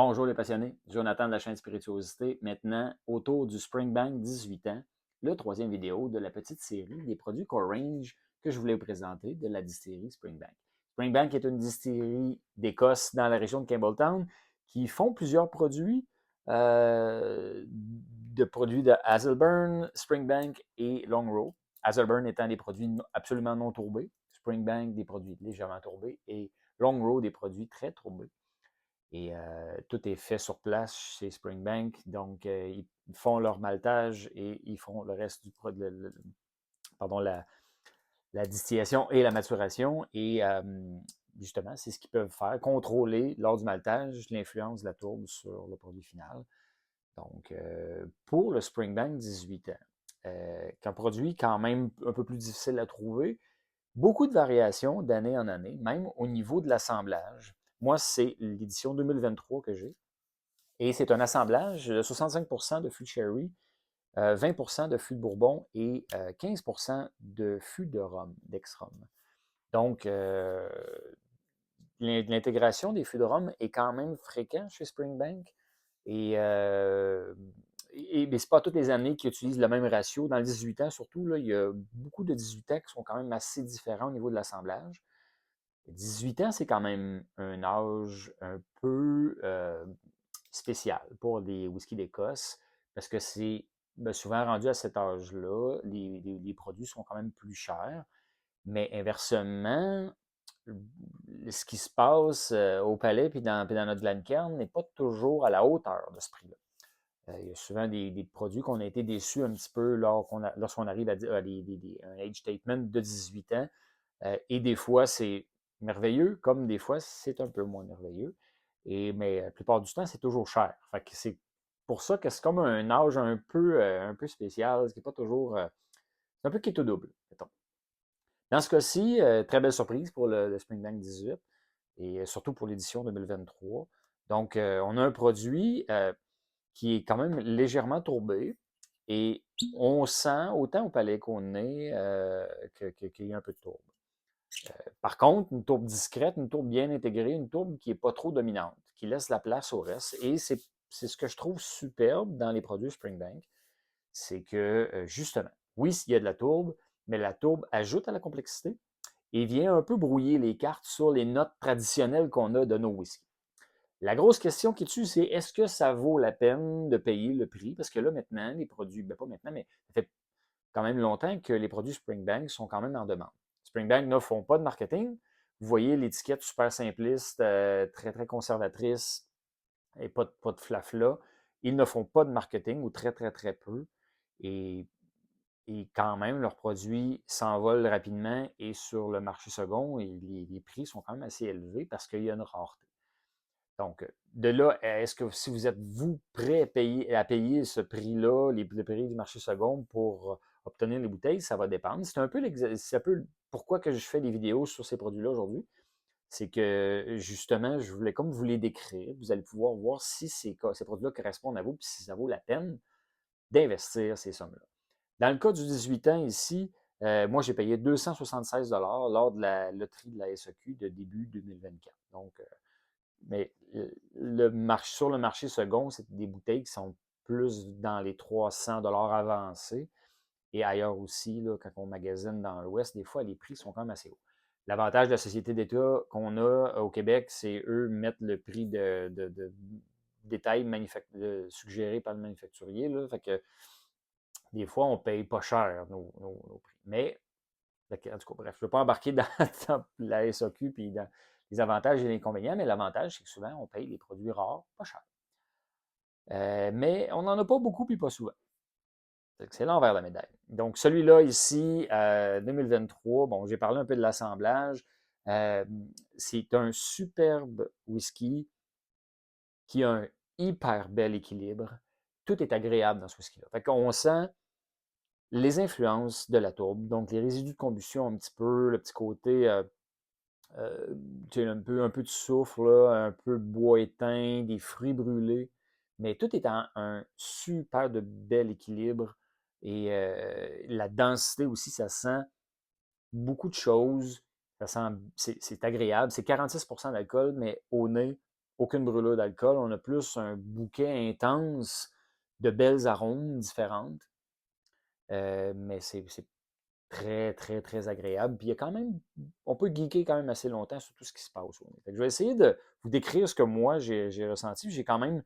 Bonjour les passionnés, Jonathan de la chaîne Spirituosité. Maintenant, autour du Springbank 18 ans, le troisième vidéo de la petite série des produits Core Range que je voulais vous présenter de la distillerie Springbank. Springbank est une distillerie d'Écosse dans la région de Campbelltown qui font plusieurs produits, de produits de Hazelburn, Springbank et Longrow. Hazelburn étant des produits absolument non tourbés, Springbank des produits légèrement tourbés et Longrow des produits très tourbés. Et tout est fait sur place chez Springbank. Donc, ils font leur maltage et ils font le reste du produit, pardon, la distillation et la maturation. Et justement, c'est ce qu'ils peuvent faire, contrôler lors du maltage l'influence de la tourbe sur le produit final. Donc, pour le Springbank 18 ans, qu'un produit quand même un peu plus difficile à trouver, beaucoup de variations d'année en année, même au niveau de l'assemblage. Moi, c'est l'édition 2023 que j'ai. Et c'est un assemblage de 65 de fût de sherry, 20 de fût de bourbon et 15 de fût de rhum, d'ex-rhum. Donc, l'intégration des fûts de rhum est quand même fréquent chez Springbank. Et, mais ce n'est pas toutes les années qu'ils utilisent le même ratio. Dans le 18 ans, surtout, là, il y a beaucoup de 18 ans qui sont quand même assez différents au niveau de l'assemblage. 18 ans, c'est quand même un âge un peu spécial pour les whiskies d'Écosse parce que c'est souvent rendu à cet âge-là, les produits sont quand même plus chers. Mais inversement, ce qui se passe au palais puis dans notre Glencairn n'est pas toujours à la hauteur de ce prix-là. Il y a souvent des produits qu'on a été déçus un petit peu lorsqu'on arrive à un age statement de 18 ans. Et des fois, c'est merveilleux, comme des fois, c'est un peu moins merveilleux. Mais la plupart du temps, c'est toujours cher. Fait que c'est pour ça que c'est comme un âge un peu spécial, ce qui n'est pas toujours. C'est un peu qui est au double, mettons. Dans ce cas-ci, très belle surprise pour le Springbank 18 et surtout pour l'édition 2023. Donc, on a un produit qui est quand même légèrement tourbé et on sent autant au palais qu'au nez qu'il y a un peu de tourbe. Par contre, une tourbe discrète, une tourbe bien intégrée, une tourbe qui n'est pas trop dominante, qui laisse la place au reste. Et c'est ce que je trouve superbe dans les produits Springbank, c'est que justement, oui, il y a de la tourbe, mais la tourbe ajoute à la complexité et vient un peu brouiller les cartes sur les notes traditionnelles qu'on a de nos whiskies. La grosse question qui tue, c'est est-ce que ça vaut la peine de payer le prix? Parce que là, maintenant, les produits, ben pas maintenant, mais ça fait quand même longtemps que les produits Springbank sont quand même en demande. Springbank ne font pas de marketing. Vous voyez l'étiquette super simpliste, très, très conservatrice et pas de flafla. Ils ne font pas de marketing ou très, très, très peu. Et, et quand même, leurs produits s'envolent rapidement et sur le marché second, et les prix sont quand même assez élevés parce qu'il y a une rareté. Donc, de là, est-ce que si vous êtes, vous, prêt à payer ce prix-là, le prix du marché second pour obtenir les bouteilles, ça va dépendre. C'est un peu pourquoi que je fais des vidéos sur ces produits-là aujourd'hui. C'est que, justement, je voulais comme vous les décrire. Vous allez pouvoir voir si ces produits-là correspondent à vous, puis si ça vaut la peine d'investir ces sommes-là. Dans le cas du 18 ans ici, moi, j'ai payé 276 lors de la loterie de la SAQ de début 2024. Donc, mais sur le marché second, c'est des bouteilles qui sont plus dans les 300 avancés. Et ailleurs aussi, là, quand on magasine dans l'Ouest, des fois, les prix sont quand même assez hauts. L'avantage de la société d'État qu'on a au Québec, c'est eux mettre le prix de détail suggéré par le manufacturier. Là, fait que des fois, on ne paye pas cher nos prix. Mais, en tout cas, bref, je ne veux pas embarquer dans la SAQ puis dans les avantages et les inconvénients, mais l'avantage, c'est que souvent, on paye les produits rares pas cher. Mais on n'en a pas beaucoup puis pas souvent. C'est l'envers de la médaille. Donc, celui-là ici, 2023, bon, j'ai parlé un peu de l'assemblage. Euh, c'est un superbe whisky qui a un hyper bel équilibre. Tout est agréable dans ce whisky-là. Fait qu'on sent les influences de la tourbe, donc les résidus de combustion un petit peu, le petit côté, euh, un peu de soufre, là, un peu de bois éteint, des fruits brûlés, mais tout est en un super de bel équilibre. Et la densité aussi, ça sent beaucoup de choses. Ça sent, c'est agréable. C'est 46 d'alcool, mais au nez, aucune brûlure d'alcool. On a plus un bouquet intense de belles arômes différentes. Mais c'est très, très, très agréable. Puis il y a quand même, on peut geeker quand même assez longtemps sur tout ce qui se passe. Fait que je vais essayer de vous décrire ce que moi j'ai ressenti. J'ai quand même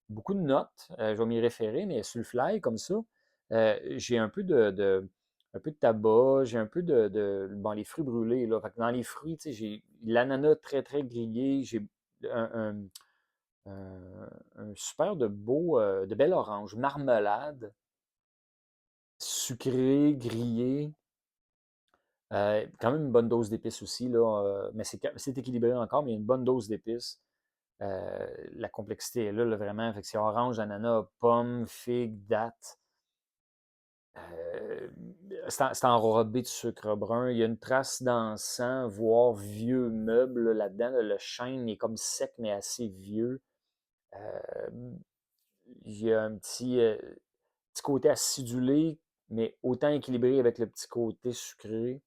beaucoup de notes. Je vais m'y référer, mais sur le fly, comme ça, j'ai un peu un peu de tabac, j'ai un peu bon, les fruits brûlés, là. Fait que dans les fruits, tu sais, j'ai l'ananas très, très grillé, j'ai un, un super de beau, de belle orange, marmelade, sucré, grillé, quand même une bonne dose d'épices aussi, là, mais c'est équilibré encore, mais il y a une bonne dose d'épices. La complexité est là, là, vraiment. Fait que c'est orange, ananas, pomme, figue, date. Euh, c'est enrobé de sucre brun. Il y a une trace d'encens, voire vieux meuble là-dedans. Là. Le chêne est comme sec, mais assez vieux. Euh, il y a un petit côté acidulé, mais autant équilibré avec le petit côté sucré.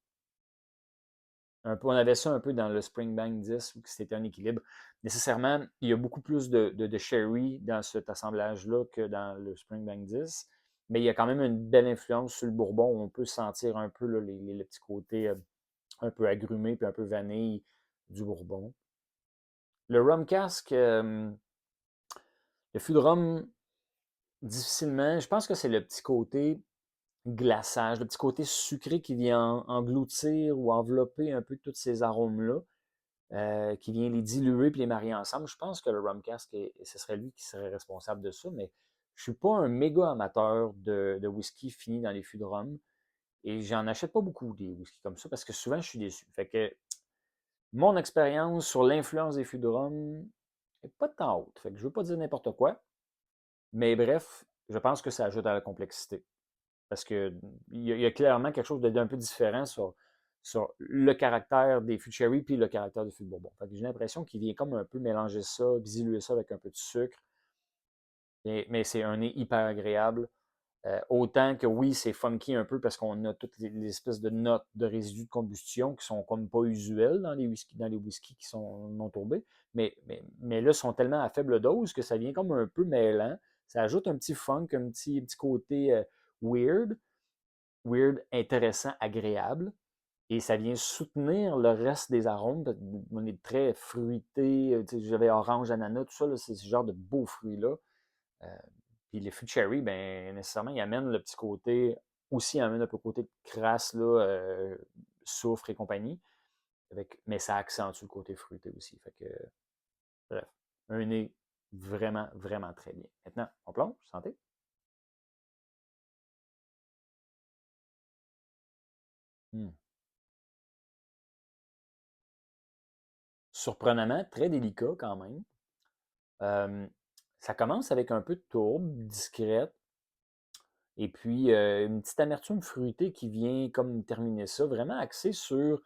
Un peu, on avait ça un peu dans le Springbank 10, où c'était un équilibre. Nécessairement, il y a beaucoup plus de sherry dans cet assemblage-là que dans le Springbank 10, mais il y a quand même une belle influence sur le bourbon. Où on peut sentir un peu là, les petits côtés un peu agrumés puis un peu vanille du bourbon. Le rum cask, le fût de rhum, difficilement. Je pense que c'est le petit côté glaçage, le petit côté sucré qui vient engloutir ou envelopper un peu tous ces arômes-là. Qui vient les diluer puis les marier ensemble. Je pense que le rum cask, ce serait lui qui serait responsable de ça, mais je suis pas un méga amateur de whisky fini dans les fûts de rhum et j'en achète pas beaucoup des whiskies comme ça parce que souvent je suis déçu. Fait que mon expérience sur l'influence des fûts de rhum n'est pas tant haute. Fait que je veux pas dire n'importe quoi, mais bref, je pense que ça ajoute à la complexité. Parce qu'il y a clairement quelque chose d'un peu différent sur le caractère des fûts de sherry puis le caractère des fûts de bourbon. Fait que j'ai l'impression qu'il vient comme un peu mélanger ça, diluer ça avec un peu de sucre. Mais c'est un nez hyper agréable. Autant que oui, c'est funky un peu parce qu'on a toutes les espèces de notes de résidus de combustion qui sont comme pas usuelles dans les whiskies qui sont non tourbés. Mais là, sont tellement à faible dose que ça vient comme un peu mêlant. Ça ajoute un petit funk, petit côté weird intéressant, agréable. Et ça vient soutenir le reste des arômes. On est très fruité. J'avais orange, ananas, tout ça. C'est ce genre de beaux fruits-là. Euh, puis les fruits de cherry, ben, nécessairement, ils amènent le petit côté, aussi amènent un peu le côté de crasse, là, soufre et compagnie. Mais ça accentue le côté fruité aussi. Fait que, bref, un nez vraiment, vraiment très bien. Maintenant, on plonge, santé. Hmm. Surprenamment, très délicat quand même. Euh, Ça commence avec un peu de tourbe, discrète, et puis une petite amertume fruitée qui vient comme terminer ça, vraiment axée sur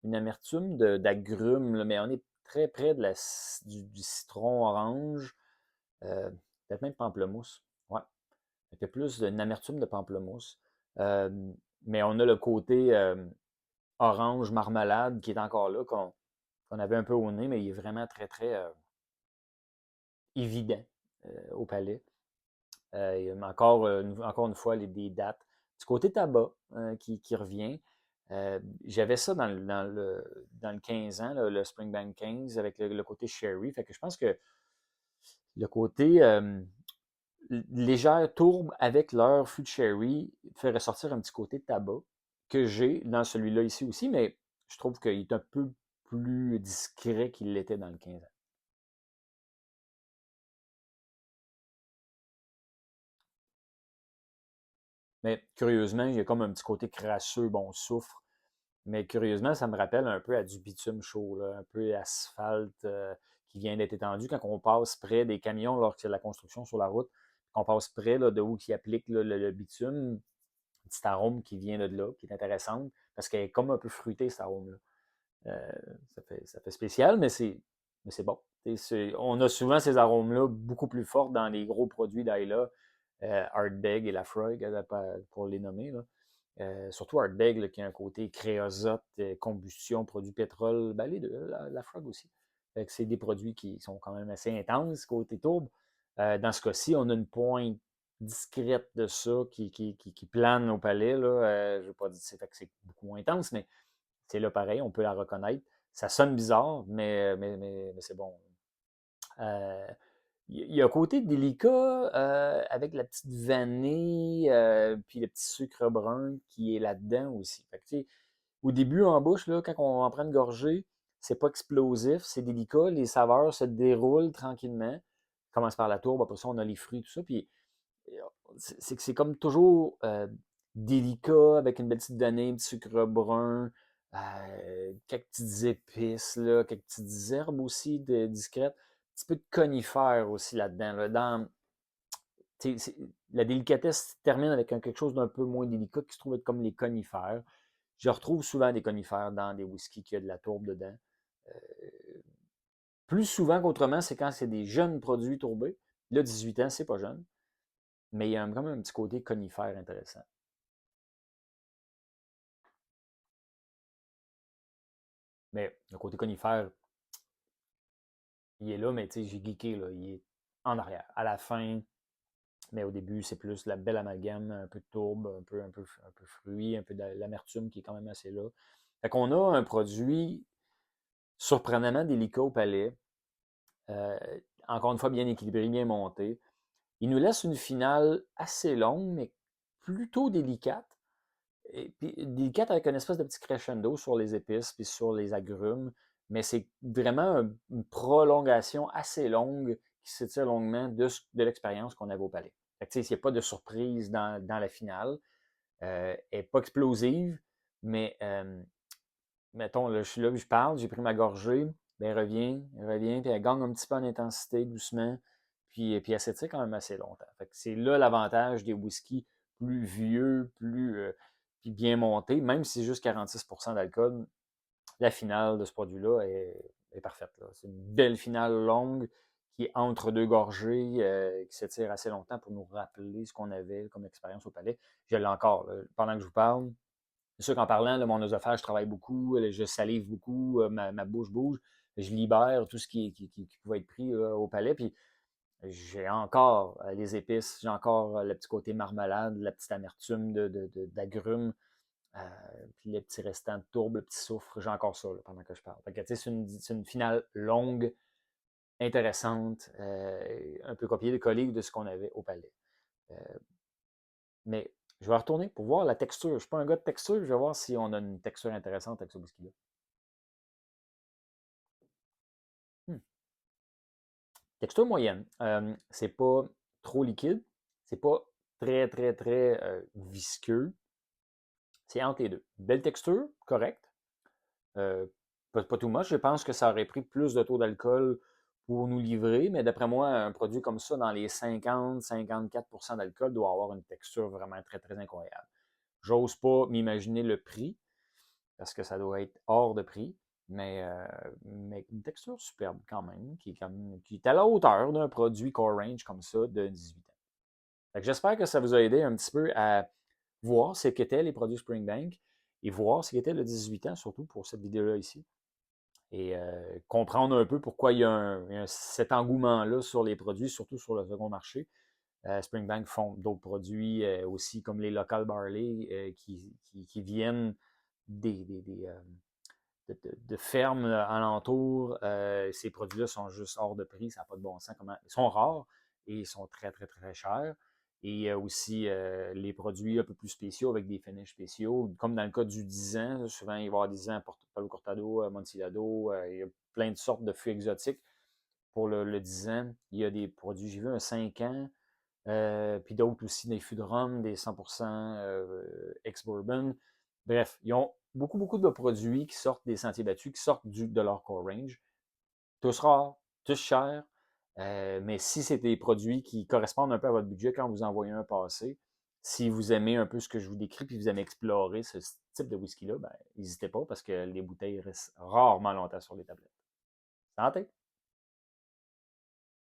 une amertume d'agrumes, mais on est très près du citron orange, euh, peut-être même pamplemousse. Ouais, c'était plus une amertume de pamplemousse. Euh, mais on a le côté orange marmelade qui est encore là, qu'on avait un peu au nez, mais il est vraiment très, très évident au palais. Encore une fois, des dates. Du côté tabac qui revient, j'avais ça dans le 15 ans, là, le Springbank 15, avec le côté sherry. Fait que je pense que le côté légère tourbe avec leur fût de sherry fait ressortir un petit côté tabac que j'ai dans celui-là ici aussi, mais je trouve qu'il est un peu plus discret qu'il l'était dans le 15 ans. Mais curieusement, il y a comme un petit côté crasseux, bon, soufre. Mais curieusement, ça me rappelle un peu à du bitume chaud, là, un peu asphalte qui vient d'être étendu quand on passe près des camions lorsque c'est la construction sur la route, qu'on passe près là, de où ils appliquent là, le bitume, un petit arôme qui vient de là, qui est intéressante, parce qu'elle est comme un peu fruitée, cet arôme-là. Euh, ça fait spécial, mais c'est bon. On a souvent ces arômes-là beaucoup plus forts dans les gros produits d'Ayla, Ardbeg et Lafroig, pour les nommer. Là. Surtout Ardbeg, qui a un côté créosote, combustion, produit pétrole, ben les deux, la Frog aussi. Fait que c'est des produits qui sont quand même assez intenses côté tourbe. Dans ce cas-ci, on a une pointe discrète de ça qui plane au palais. Là. Je ne veux pas dire fait que c'est beaucoup moins intense, mais c'est là pareil, on peut la reconnaître. Ça sonne bizarre, mais c'est bon. Euh, il y a un côté délicat avec la petite vanille puis le petit sucre brun qui est là-dedans aussi. Fait que, tu sais, au début, en bouche, là, quand on en prend une gorgée, c'est pas explosif, c'est délicat. Les saveurs se déroulent tranquillement. On commence par la tourbe, après ça, on a les fruits, tout ça. Puis c'est que c'est comme toujours délicat avec une belle petite vanille, un petit sucre brun, quelques petites épices, là, quelques petites herbes aussi discrètes. Un petit peu de conifère aussi là-dedans. Là. La délicatesse se termine avec quelque chose d'un peu moins délicat qui se trouve être comme les conifères. Je retrouve souvent des conifères dans des whiskies qui a de la tourbe dedans. Euh, Plus souvent qu'autrement, c'est quand c'est des jeunes produits tourbés. Là, 18 ans, c'est pas jeune. Mais il y a quand même un petit côté conifère intéressant. Mais le côté conifère, il est là, mais tu sais, j'ai geeké, là, il est en arrière. À la fin, mais au début, c'est plus la belle amalgame, un peu de tourbe, un peu fruit, un peu de l'amertume qui est quand même assez là. Fait qu'on a un produit surprenamment délicat au palais, euh, encore une fois bien équilibré, bien monté. Il nous laisse une finale assez longue, mais plutôt délicate. Et puis, délicate avec une espèce de petit crescendo sur les épices puis sur les agrumes, mais c'est vraiment une prolongation assez longue qui s'étire longuement de l'expérience qu'on avait au palais. Fait que, il n'y a pas de surprise dans la finale. Elle n'est pas explosive, mais mettons, là, je suis là, je parle, j'ai pris ma gorgée, ben, elle revient, puis elle gagne un petit peu en intensité doucement, puis elle s'étire quand même assez longtemps. Fait que c'est là l'avantage des whiskies plus vieux, puis bien montés, même si c'est juste 46% d'alcool, la finale de ce produit-là est parfaite. Là. C'est une belle finale longue qui est entre deux gorgées, qui s'étire assez longtemps pour nous rappeler ce qu'on avait comme expérience au palais. Je l'ai encore. Là. Pendant que je vous parle, c'est sûr qu'en parlant, là, mon oesophage travaille beaucoup, je salive beaucoup, ma bouche bouge, je libère tout ce qui pouvait être pris au palais, puis j'ai encore les épices, j'ai encore le petit côté marmelade, la petite amertume d'agrumes, euh, puis les petits restants de tourbe, le petit soufre, j'ai encore ça là, pendant que je parle. Fait que, c'est une finale longue, intéressante, un peu copier-coller de ce qu'on avait au palais. Euh, mais je vais retourner pour voir la texture. Je ne suis pas un gars de texture, je vais voir si on a une texture intéressante avec ce whisky-là. Hmm. Texture moyenne. C'est pas trop liquide. C'est pas très visqueux. C'est entre les deux. Belle texture, correct. Pas tout much. Je pense que ça aurait pris plus de taux d'alcool pour nous livrer, mais d'après moi, un produit comme ça, dans les 50-54% d'alcool, doit avoir une texture vraiment très incroyable. J'ose pas m'imaginer le prix, parce que ça doit être hors de prix, mais une texture superbe quand même, qui est à la hauteur d'un produit core range comme ça de 18 ans. J'espère que ça vous a aidé un petit peu à voir ce qu'étaient les produits Springbank et voir ce qu'était le 18 ans, surtout pour cette vidéo-là ici. Et comprendre un peu pourquoi cet engouement-là sur les produits, surtout sur le second marché. Springbank font d'autres produits aussi, comme les local barley, qui viennent de fermes alentours. Ces produits-là sont juste hors de prix, ça n'a pas de bon sens. Ils sont rares et ils sont très chers. Et il y a aussi les produits un peu plus spéciaux avec des finishes spéciaux, comme dans le cas du 10 ans. Souvent, il va y avoir 10 ans Palo Cortado, Amontillado. Il y a plein de sortes de fûts exotiques pour le 10 ans. Il y a des produits, j'ai vu un 5 ans, puis d'autres aussi, des fûts de rhum, des 100% ex-bourbon. Bref, ils ont beaucoup de produits qui sortent des sentiers battus, qui sortent de leur core range. Tous rares, tous chers, mais si c'est des produits qui correspondent un peu à votre budget quand vous envoyez un passé, si vous aimez un peu ce que je vous décris, puis vous aimez explorer ce type de whisky-là, ben, n'hésitez pas parce que les bouteilles restent rarement longtemps sur les tablettes. Santé!